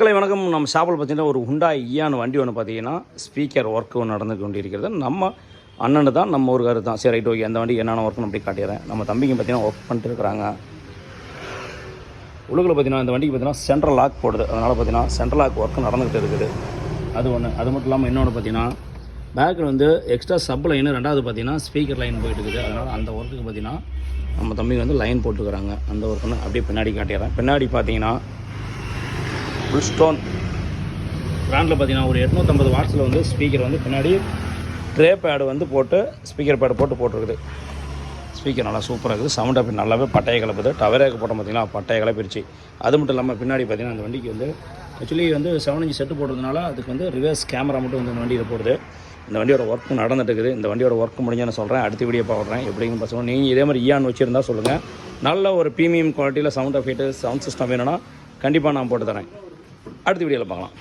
மக்களை வணக்கம். நம்ம ஷாப்பில் பார்த்தீங்கன்னா ஒரு ஹுண்டாய் இயான் வண்டி ஒன்று பார்த்தீங்கன்னா ஸ்பீக்கர் ஒர்க் ஒன்று நடந்து கொண்டிருக்கிறது. நம்ம அண்ணனு தான், நம்ம ஊருக்காரு தான். சரி ரைட் ஓகே, அந்த வண்டி என்னென்ன ஒர்க்குன்னு அப்படி காட்டிடுறேன். நம்ம தம்பிங்க பார்த்தீங்கன்னா ஒர்க் பண்ணிட்டு இருக்கிறாங்க. உலகில் பார்த்தீங்கன்னா இந்த வண்டிக்கு பார்த்தீங்கன்னா சென்ட்ரல் லாக் போடுது. அதனால் பார்த்தீங்கன்னா சென்ட்ரல் லாக் ஒர்க் நடந்துகிட்டு இருக்குது. அது ஒன்று. அது மட்டும் இல்லாமல் இன்னொன்று பார்த்தீங்கன்னா பேக்கில் வந்து எக்ஸ்ட்ரா சப் லைனு, ரெண்டாவது பார்த்தீங்கன்னா ஸ்பீக்கர் லைன் போயிட்டு இருக்குது. அதனால் அந்த ஒர்க்குக்கு பார்த்தீங்கன்னா நம்ம தம்பிங்க வந்து லைன் போட்டுக்கிறாங்க. அந்த ஒர்க்குன்னு அப்படியே பின்னாடி காட்டிடுறேன். பின்னாடி பார்த்தீங்கன்னா புல்ஸ்டோன் பிராண்டில் பார்த்தீங்கன்னா ஒரு 850 வாட்ஸில் வந்து ஸ்பீக்கர் வந்து பின்னாடி ட்ரே பேடு வந்து போட்டு ஸ்பீக்கர் பேடு போட்டுருக்குது. ஸ்பீக்கர் நல்லா சூப்பராக இருக்குது. சவுண்ட் அப்படி நல்லாவே பட்டையை கிளப்புது. டவரேக்கு போட்டோம் பார்த்தீங்கன்னா பட்டையை கிளப்பிடுச்சு. அது மட்டும் இல்லாமல் பின்னாடி பார்த்தீங்கன்னா அந்த வண்டிக்கு வந்து ஆக்சுவலி வந்து 7 இன்ச் செட்டு போடுறதுனால அதுக்கு வந்து ரிவர்ஸ் கேமரா மட்டும் வந்து இந்த வண்டியில் போடுது. இந்த வண்டியோட ஒர்க் நடந்துட்டு இருக்குது. இந்த வண்டியோட ஒர்க் முடிஞ்சு நான் சொல்கிறேன். அடுத்த வீடியோ பார்க்குறேன் எப்படின்னு பசங்க. நீங்கள் இதே மாதிரி இயான் வச்சுருந்தா சொல்லுங்கள். நல்ல ஒரு ப்ரீமியம் குவாலிட்டியில் சவுண்ட் எஃபெக்ட் சவுண்ட் சிஸ்டம் வேணும்னா கண்டிப்பாக நான் போட்டு தரேன். அடுத்த வீடியோவில் பார்க்கலாம்.